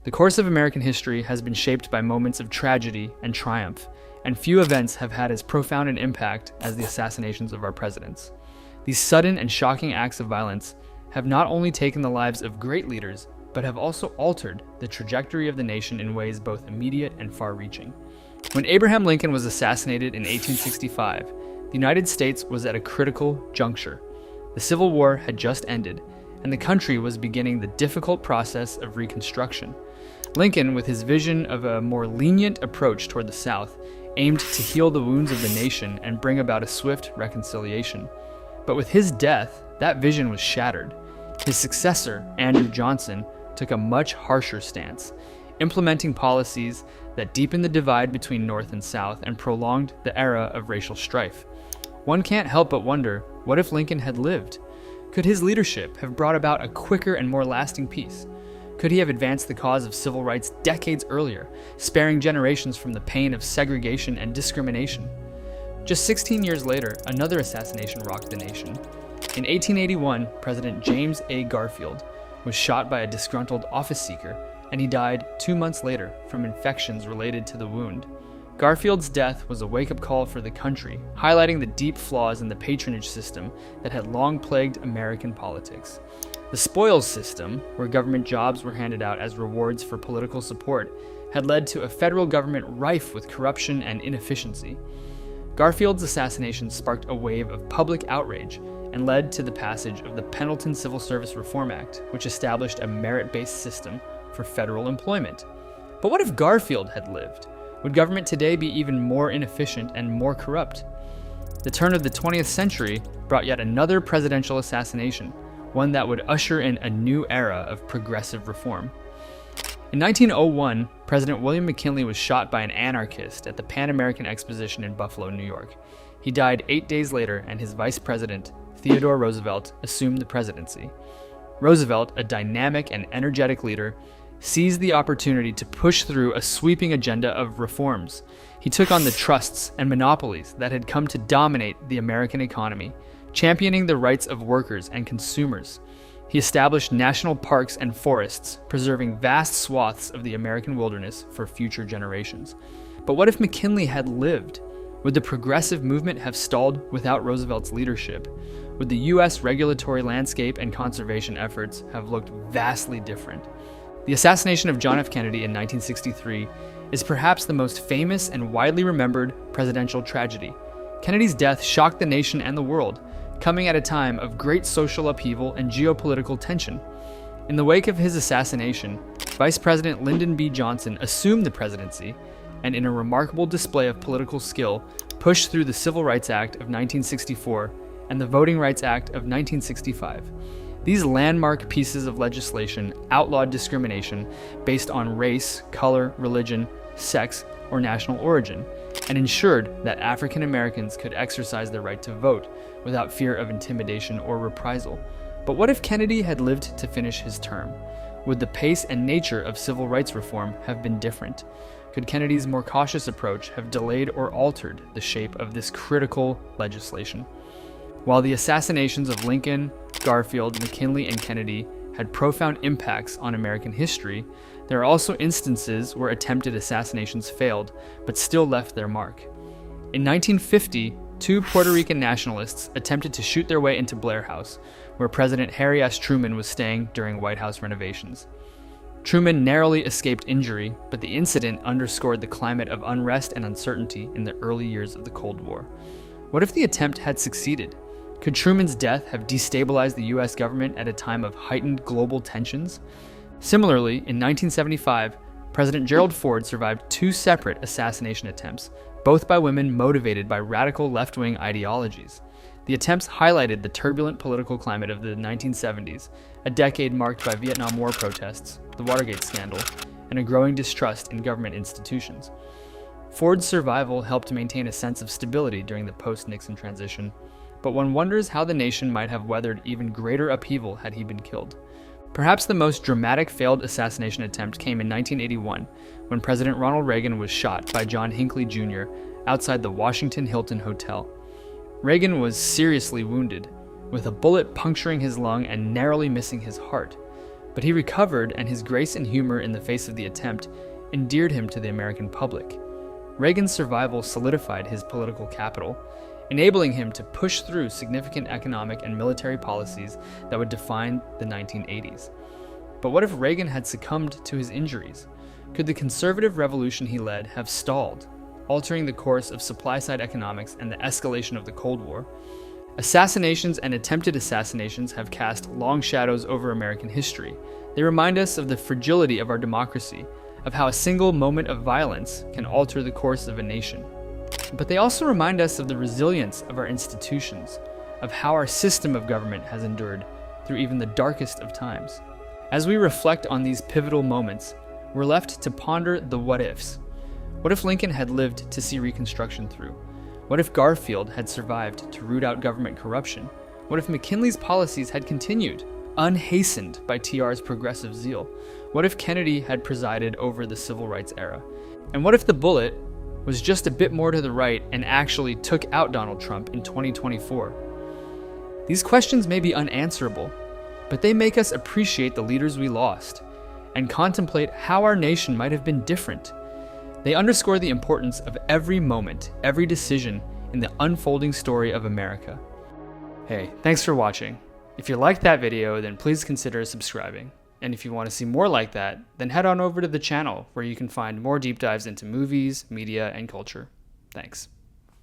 The course of American history has been shaped by moments of tragedy and triumph, and few events have had as profound an impact as the assassinations of our presidents. These sudden and shocking acts of violence have not only taken the lives of great leaders, but have also altered the trajectory of the nation in ways both immediate and far-reaching. When Abraham Lincoln was assassinated in 1865, the United States was at a critical juncture. The Civil War had just ended, and the country was beginning the difficult process of Reconstruction. Lincoln, with his vision of a more lenient approach toward the South, aimed to heal the wounds of the nation and bring about a swift reconciliation. But with his death, that vision was shattered. His successor, Andrew Johnson, took a much harsher stance, implementing policies that deepened the divide between North and South and prolonged the era of racial strife. One can't help but wonder, what if Lincoln had lived? Could his leadership have brought about a quicker and more lasting peace? Could he have advanced the cause of civil rights decades earlier, sparing generations from the pain of segregation and discrimination? Just 16 years later, another assassination rocked the nation. In 1881, President James A. Garfield was shot by a disgruntled office seeker, and he died 2 months later from infections related to the wound. Garfield's death was a wake-up call for the country, highlighting the deep flaws in the patronage system that had long plagued American politics. The spoils system, where government jobs were handed out as rewards for political support, had led to a federal government rife with corruption and inefficiency. Garfield's assassination sparked a wave of public outrage and led to the passage of the Pendleton Civil Service Reform Act, which established a merit-based system for federal employment. But what if Garfield had lived? Would government today be even more inefficient and more corrupt? The turn of the 20th century brought yet another presidential assassination, one that would usher in a new era of progressive reform. In 1901, President William McKinley was shot by an anarchist at the Pan American Exposition in Buffalo, New York. He died 8 days later, and his vice president, Theodore Roosevelt, assumed the presidency. Roosevelt, a dynamic and energetic leader, seized the opportunity to push through a sweeping agenda of reforms. He took on the trusts and monopolies that had come to dominate the American economy, championing the rights of workers and consumers. He established national parks and forests, preserving vast swaths of the American wilderness for future generations. But what if McKinley had lived? Would the progressive movement have stalled without Roosevelt's leadership? Would the U.S. regulatory landscape and conservation efforts have looked vastly different? The assassination of John F. Kennedy in 1963 is perhaps the most famous and widely remembered presidential tragedy. Kennedy's death shocked the nation and the world, coming at a time of great social upheaval and geopolitical tension. In the wake of his assassination, Vice President Lyndon B. Johnson assumed the presidency and, in a remarkable display of political skill, pushed through the Civil Rights Act of 1964 and the Voting Rights Act of 1965. These landmark pieces of legislation outlawed discrimination based on race, color, religion, sex, or national origin, and ensured that African Americans could exercise their right to vote without fear of intimidation or reprisal. But what if Kennedy had lived to finish his term? Would the pace and nature of civil rights reform have been different? Could Kennedy's more cautious approach have delayed or altered the shape of this critical legislation? While the assassinations of Lincoln, Garfield, McKinley, and Kennedy had profound impacts on American history, there are also instances where attempted assassinations failed, but still left their mark. In 1950, 2 Puerto Rican nationalists attempted to shoot their way into Blair House, where President Harry S. Truman was staying during White House renovations. Truman narrowly escaped injury, but the incident underscored the climate of unrest and uncertainty in the early years of the Cold War. What if the attempt had succeeded? Could Truman's death have destabilized the U.S. government at a time of heightened global tensions? Similarly, in 1975, President Gerald Ford survived 2 separate assassination attempts, both by women motivated by radical left-wing ideologies. The attempts highlighted the turbulent political climate of the 1970s, a decade marked by Vietnam War protests, the Watergate scandal, and a growing distrust in government institutions. Ford's survival helped maintain a sense of stability during the post-Nixon transition, but one wonders how the nation might have weathered even greater upheaval had he been killed. Perhaps the most dramatic failed assassination attempt came in 1981, when President Ronald Reagan was shot by John Hinckley Jr. outside the Washington Hilton Hotel. Reagan was seriously wounded, with a bullet puncturing his lung and narrowly missing his heart. But he recovered, and his grace and humor in the face of the attempt endeared him to the American public. Reagan's survival solidified his political capital, enabling him to push through significant economic and military policies that would define the 1980s. But what if Reagan had succumbed to his injuries? Could the conservative revolution he led have stalled, altering the course of supply-side economics and the escalation of the Cold War? Assassinations and attempted assassinations have cast long shadows over American history. They remind us of the fragility of our democracy, of how a single moment of violence can alter the course of a nation. But they also remind us of the resilience of our institutions, of how our system of government has endured through even the darkest of times. As we reflect on these pivotal moments, we're left to ponder the what-ifs. What if Lincoln had lived to see Reconstruction through? What if Garfield had survived to root out government corruption? What if McKinley's policies had continued, unhastened by TR's progressive zeal? What if Kennedy had presided over the civil rights era? And what if the bullet was just a bit more to the right and actually took out Donald Trump in 2024? These questions may be unanswerable, but they make us appreciate the leaders we lost and contemplate how our nation might have been different. They underscore the importance of every moment, every decision in the unfolding story of America. Hey, thanks for watching. If you liked that video, then please consider subscribing. And if you want to see more like that, then head on over to the channel where you can find more deep dives into movies, media, and culture. Thanks.